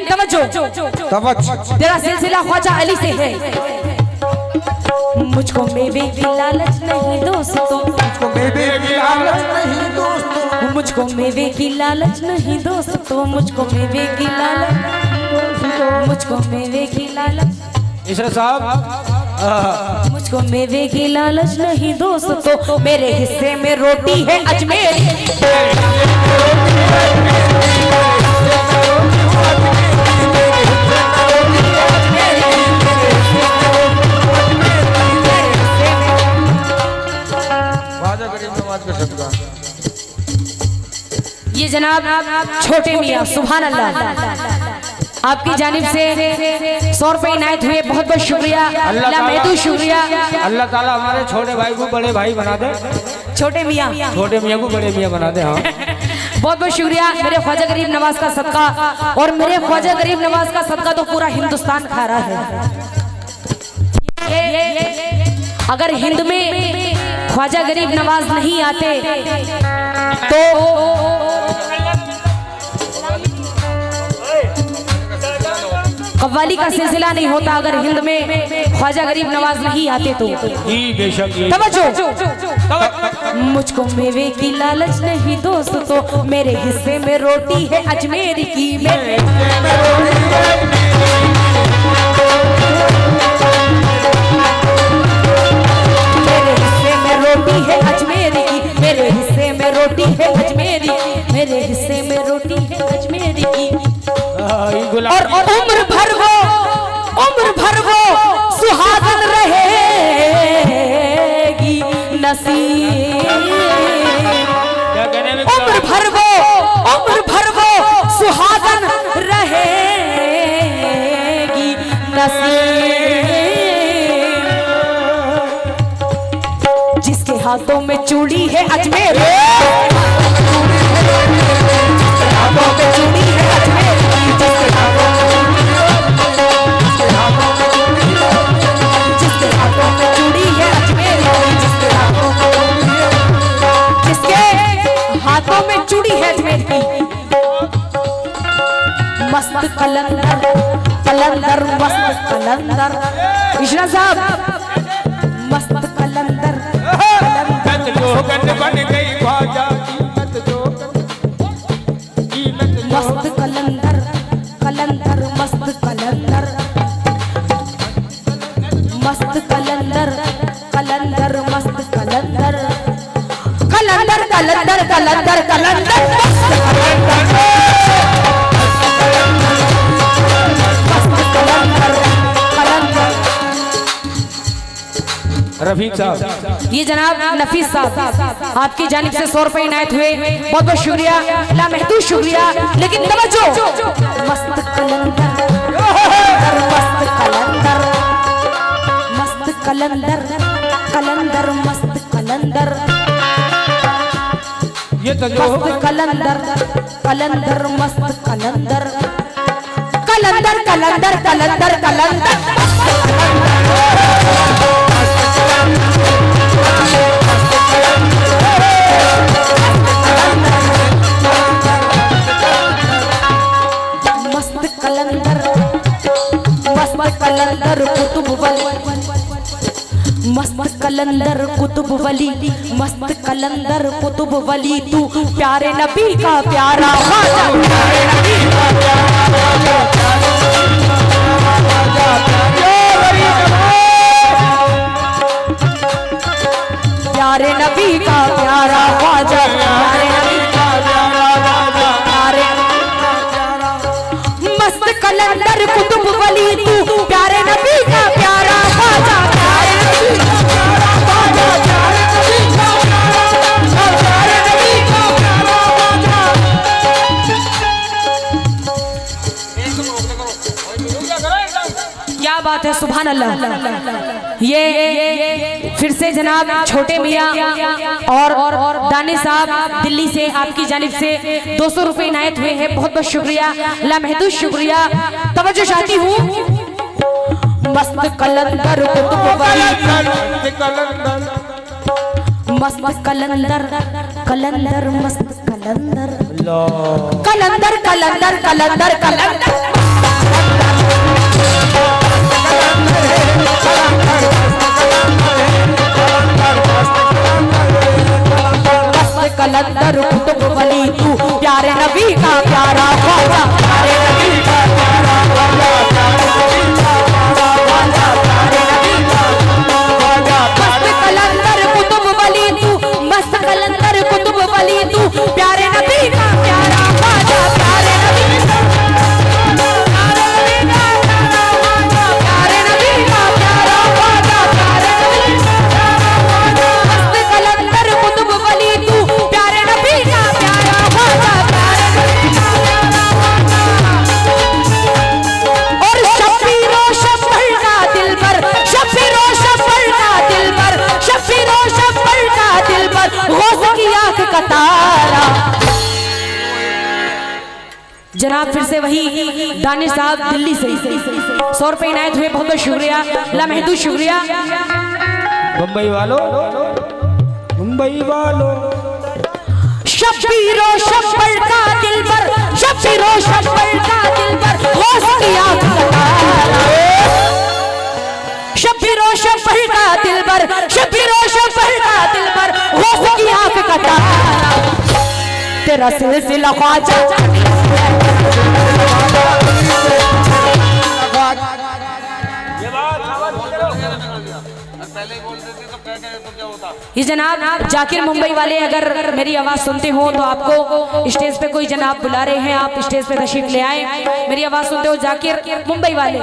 लेकिन तवज्जो, तेरा सिलसिला ख्वाजा अली से है। मुझको मेवे की लालच नहीं दोस्तों, मुझको मेवे की लालच नहीं दोस्तों, मुझको मेवे की लालच नहीं दोस्तों, मुझको मेवे की लालच, मुझको मेवे की लालच। इसरा साहब, मुझको मेवे की लालच नहीं दोस्तों, मेरे हिस्से में रोटी है अजमेर। ये जनाब छोटे मियाँ सुभान अल्लाह, आपकी जानिब से 100 रुपए इनायत हुए, बहुत बहुत शुक्रिया, अल्लाह महदूद शुक्रिया। अल्लाह ताला हमारे छोटे भाई को बड़े भाई बना दे, छोटे मियाँ को बड़े मियाँ बना दे। हाँ बहुत बहुत शुक्रिया। मेरे ख्वाजा गरीब नवाज का सदका, और मेरे ख्वाजा गरीब नवाज का सदका तो पूरा हिंदुस्तान खा रहा है। अगर हिंद में ख्वाजा गरीब नवाज नहीं आते तो कव्वाली का सिलसिला नहीं होता। अगर हिंद में ख्वाजा गरीब नवाज नहीं आते तो तवज्जो। मुझको मेवे की लालच नहीं दोस्तों, मेरे हिस्से में रोटी है अजमेर की। मेरे हिस्से में रोटी है अजमेर की, मेरे हिस्से में रोटी है अजमेरी, मेरे हिस्से में रोटी है अजमेरी की। और उम्र भर वो सुहागन रहेगी नसीब। उम्र भर वो सुहागन रहेगी नसीब। जिसके हाथों में चूड़ी है अजमेर, हाथों में चूड़ी है अजमेर, जिसके हाथों में चूड़ी है अजमेर, जिसके हाथों में चूड़ी है अजमेर की। मस्त कलंदर कलंदर मस्त कलंदर, इशरा साहब मस्त कलंदर बन गई ख्वाजा मस्त कलंदर कलंदर मस्त कलंदर मस्त कलंदर कलंदर मस्त कलंदर कलंदर कलंदर कलंदर कलंदर रफीक साहब, ये जनाब नफीस साहब, आपकी जानिब से 100 रुपए इनायत हुए, बहुत बहुत शुक्रिया, ला महदूद शुक्रिया। लेकिन तवज्जो, मस्त कलंदर मस्त कलंदर मस्त कलंदर कलंदर मस्त कलंदर, ये तो मस्त कलंदर कलंदर मस्त कलंदर कलंदर कलंदर कलंदर कलंदर मस्त कलंदर कुतुब वली, मस्त कलंदर कुतुब वली, मस्त कलंदर कुतुब वली, तू प्यारे नबी का प्यारा ख्वाजा, प्यारे नबी का प्यारे नबी का प्यारा ख्वाजा, प्यारे नबी का प्यारे मस्त कलंदर कुतुब वली, तू प्यारे नबी का प्यारा ख्वाजा, प्यारे नबी का प्यारा ख्वाजा, प्यारे नबी का प्यारे नबी का प्यारा ख्वाजा। क्या बात है, सुभान अल्लाह। ये फिर से जनाब छोटे मियाँ और दानिश साहब दिल्ली से आपकी जानिब से 200 रुपए इनायत हुए हैं, बहुत बहुत शुक्रिया, ला महदूद शुक्रिया। तवज्जो चाहती हूँ, मस्त कलंदर कुतुब वली, मस्त कलंदर कलंदर मस्त कलंदर कलंदर कलंदर कलंदर कलंदर जनाब फिर से वही दानिश साहब दिल्ली से 100 रुपए इनायत हुए, बहुत बहुत शुक्रिया, लामहदूद शुक्रिया। मुंबई वालों, मुंबई वालों, शब्बीरो शब्बर का दिल पर, शब्बीरो शब्बर का दिल पर गौस की आँख का तारा, शब्बीरो शब्बर का दिल पर, शब्बीरो शब्बर का दिल पर गौस की आँख का तारा, तेरा सिलसिला ख्वाजा ये जनाब जाकिर मुंबई वाले अगर मेरी आवाज सुनते हो तो आपको स्टेज पे कोई जनाब बुला रहे हैं, आप स्टेज पे तशरीफ ले आए। मेरी आवाज सुनते हो जाकिर मुंबई वाले।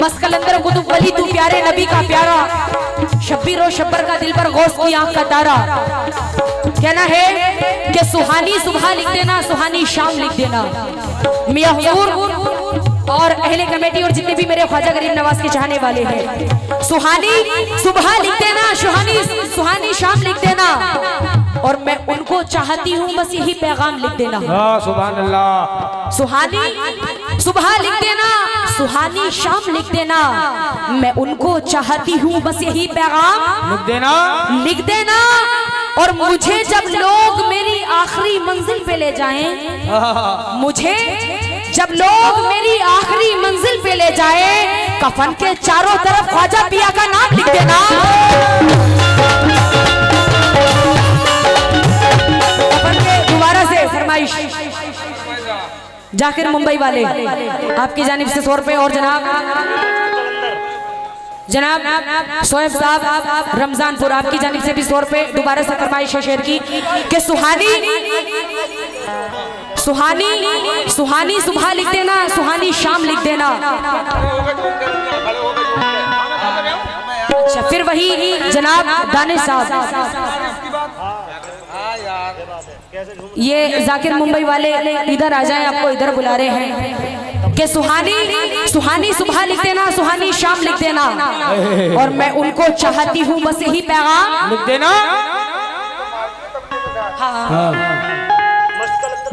मस्कलंदर कुतुब वली तू प्यारे नबी का प्यारा, शब्बीरो शब्बर का दिल पर गौस की आँख का तारा। कहना है कि सुहानी सुबह लिख देना, सुहानी शाम लिख देना। मियां हुजूर और अहले कमेटी और जितने भी मेरे ख्वाजा गरीब नवाज के चाहने वाले हैं, सुहानी सुबह लिख देना, सुहानी शाम लिख देना, और मैं उनको चाहती हूँ बस यही पैगाम लिख देना। सुभान अल्लाह। सुहानी सुबह लिख देना, सुहानी शाम लिख देना, मैं उनको चाहती हूँ बस यही पैगाम लिख देना। और मुझे जब लोग मेरी आखिरी मंजिल पे ले जाएं, मुझे जब लोग मेरी आखिरी मंजिल पे ले जाएं, कफन के चारों तरफ ख्वाजा पिया का नाम लिख देना। कफन के दोबारा से फरमाइश जाकिर मुंबई वाले आपकी जानिब से 100 रुपए, और जनाब शोएब साहब रमजानपुर आपकी जानिब से भी 100 रुपए दोबारा से फरमाइश है शेर की कि सुहानी सुहानी सुहानी सुबह लिख देना, सुहानी शाम लिख देना। अच्छा फिर वही जनाब दानिश साहब, ये जाकिर मुंबई वाले इधर आ जाएं, आपको इधर बुला रहे हैं कि सुहानी सुहानी सुबह लिख देना, सुहानी शाम लिख देना, और मैं उनको चाहती हूँ बस यही पैगाम लिख देना। हाँ,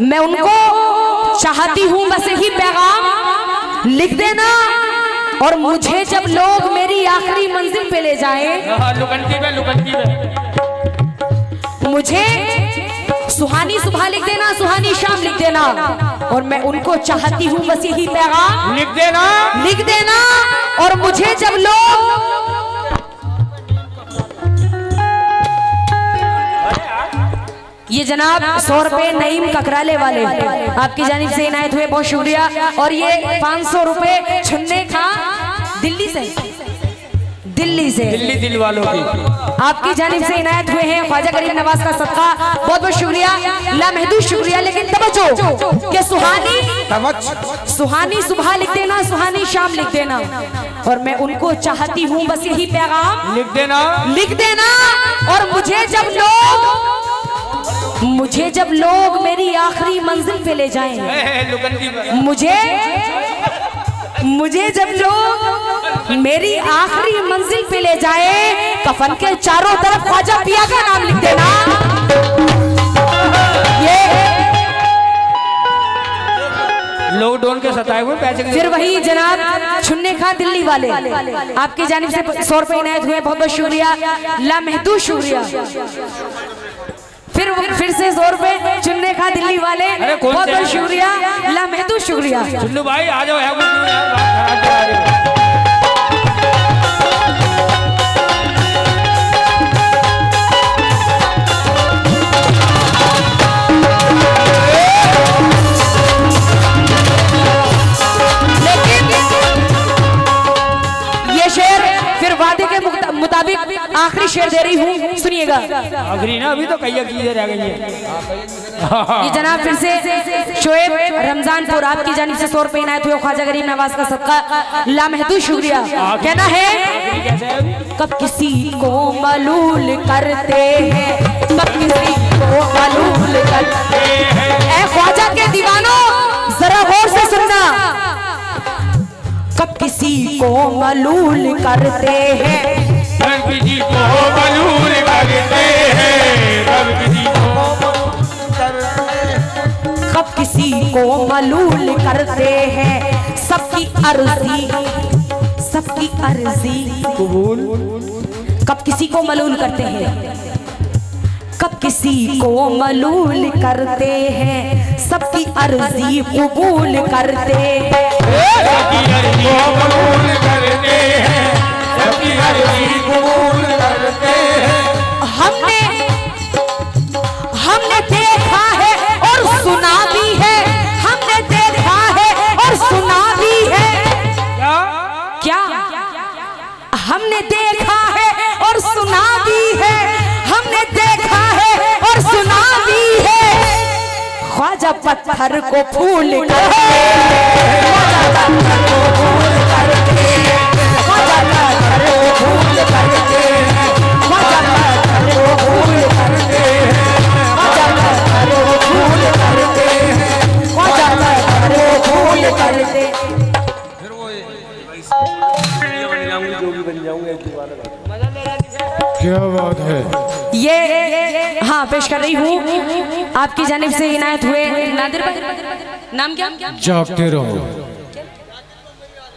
मैं उनको चाहती हूँ बस यही पैगाम लिख देना, और मुझे जब लोग मेरी आखिरी मंजिल पे ले जाएं, मुझे सुहानी सुबह लिख देना, सुहानी शाम लिख देना, और मैं उनको चाहती हूँ बस यही पैगाम लिख देना, और मुझे जब लोग ये जनाब 100 रुपए नईम ककराले वाले आपकी जानिब से इनायत हुए, बहुत शुक्रिया। और ये 500 रुपए छुन्ने खा दिल्ली से दिल वालों की आपकी जानिब से इनायत हुए हैं, ख्वाजा गरीब नवाज का सदका, बहुत बहुत शुक्रिया, लामहदूद शुक्रिया। लेकिन तवज्जो कि सुहानी सुबह लिख देना, सुहानी शाम लिख देना, और मैं उनको चाहती हूँ बस यही पैगाम लिख देना, और मुझे जब लोग मेरी आखिरी मंजिल पे ले जाएं, मुझे जब लोग मेरी आखिरी मंजिल पे ले जाए, कफन के चारों तरफ ख्वाजा पिया का नाम लिख देना। ये लॉकडाउन के सताए हुए पैसे। फिर वही जनाब छुन्ने खा दिल्ली वाले आपकी जानिब से 100 रुपए इनायत हुए, बहुत बहुत शुक्रिया, लामहदूद शुक्रिया। फिर से 100 रुपए चुन्ने खा दिल्ली वाले, बहुत बहुत शुक्रिया, लामहदूद शुक्रिया। चुन्नू भाई आ जाओ यार। लेकिन ये शेर फिर वादे के मुताबिक आखिरी आखिरी शेर दे रही हूँ, सुनिएगा। आखिरी ना, अभी तो कई चीजें रह गई है। ये जनाब फिर से शोएब रमजानपुर आपकी जानिब से 100 रुपए इनायत हुए, ख्वाजा गरीब नवाज का सबका लामहदूद शुक्रिया। कहना है कब किसी को मलूल करते हैं, कब किसी को मलूल करते हैं। ऐ ख्वाजा के दीवानों जरा गौर से सुनना, कब किसी को मलूल करते हैं, कब किसी को मलूल करते हैं, कब किसी को मलूल करते हैं। सबकी अर्जी, सबकी अर्जी कबूल, कब किसी को मलूल करते हैं, कब किसी को मलूल करते हैं। सबकी अर्जी कबूल करते हैं, सबकी अर्जी कबूल करते हैं, सबकी अर्जी कबूल करते हैं। हमने देखा है और सुना भी है, हमने देखा है और सुना भी है। क्या हमने देखा है और सुना भी है, हमने देखा है और सुना भी है। ख्वाजा पत्थर को फूल करते हैं, ख्वाजा पत्थर को फूल करते हैं, ख्वाजा पत्थर को फूल करते हैं, ख्वाजा पत्थर को फूल करते हैं, ख्वाजा पत्थर को फूल करते हैं, ख्वाजा पत्थर को फूल करते हैं। क्या बात है। ये हाँ पेश कर रही हूँ आपकी जानिब से इनायत हुए नादिर भाई, नाम क्या? जागते रहो।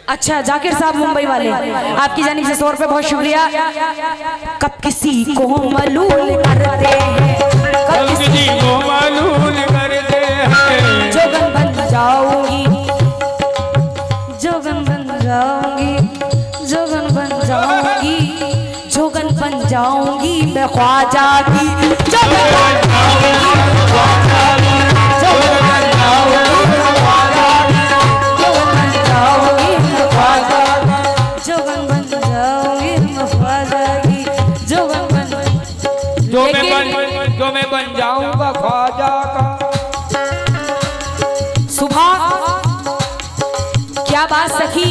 अच्छा जाकिर साहब मुंबई वाले, आपकी जानिब से 100 रुपए, बहुत शुक्रिया। कब किसी को मलूल करते हैं, कब किसी को मलूल करते हैं। जोगन बन जाऊंगी, जोगन बन जाऊंगी, जोगन बन जाऊंगी, जोगन बन जाऊंगी मैं ख्वाजा की, जोगन बन जाऊंगी, जोगन बन जाऊंगी मैं ख्वाजा की, जोगन बन जाऊंगी मैं ख्वाजा की, जोगन बन जाऊंगी मैं ख्वाजा की, जोगन बन। जो मैं बन जाऊंगा ख्वाजा का। सुबह क्या बात सखी,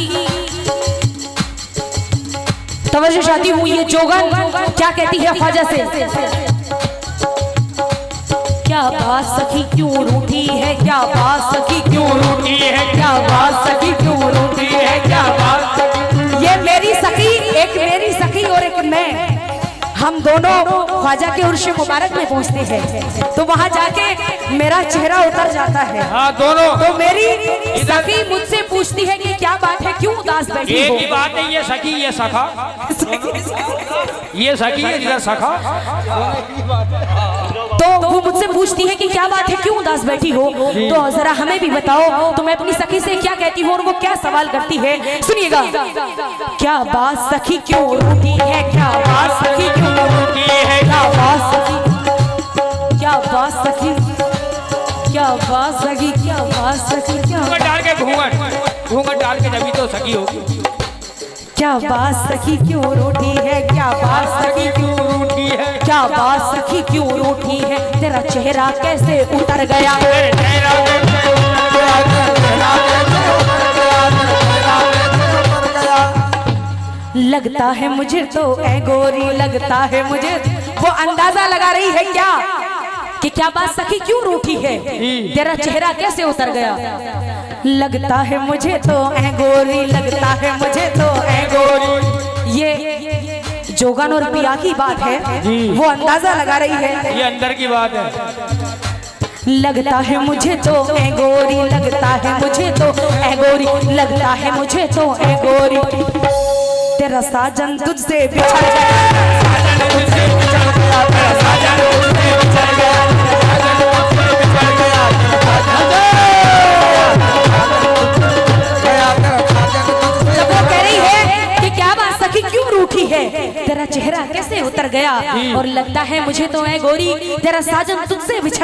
तवज्जो चाहती हूँ। ये जोगन क्या कहती है ख्वाजा से, क्या बात सखी क्यों रूठी है, क्या बात सखी क्यों रूठी है, क्या बात सखी क्यों रूठी है, क्या बात सखी। ये मेरी सखी, एक मेरी सखी और एक मैं, हम दोनों ख्वाजा के उर्श मुबारक में पहुंचते हैं तो वहां जाके मेरा चेहरा उतर जाता है। हाँ दोनों। तो मेरी सखी मुझसे पूछती है कि क्या बात है, क्यों उदास बैठी हो। एक ही बात है, ये सखी ये सखा, ये सखी है इधर सखा। तो वो मुझसे पूछती है कि क्या बात है, क्यों उदास बैठी हो। तो जरा हमें भी बताओ तो मैं अपनी सखी से क्या कहती हूँ और वो क्या सवाल करती है, सुनिएगा। क्या बात सखी क्यों रूठी है, क्या बात सखी क्यों रूठी है, क्या बात सखी, क्या बात सखी, क्या बात सखी, क्या बात सखी, क्या घूंघट डाल के, घूंघट डाल के जब तो सखी होगी। क्या बात सखी क्यों रूठी है, क्या बात सखी क्यों रूठी है, क्या बात सखी क्यों रूठी है। तेरा चेहरा कैसे उतर गया, लगता है मुझे तो ऐ गोरी, लगता है मुझे। वो अंदाजा लगा रही है क्या कि क्या बात सखी क्यों रूठी है, तेरा चेहरा कैसे उतर गया। लगता है मुझे तो ऐ गोरी, लगता है मुझे तो ऐ गोरी। ये जोगन और पिया की बात है, वो अंदाजा लगा रही है, ये अंदर की बात है। लगता है मुझे तो ऐ गोरी, लगता है मुझे तो ऐ गोरी, लगता है मुझे तो ऐ गोरी। तेरा साजन तुझसे बिछड़ गया, साजन तुझसे बिछड़ गया, तेरा साजन तुझसे बिछड़ गया, क्यों रूठी है, तेरा चेहरा कैसे उतर गया। और लगता है मुझे तो ऐ गोरी, तेरा साजन तुझसे बिछड़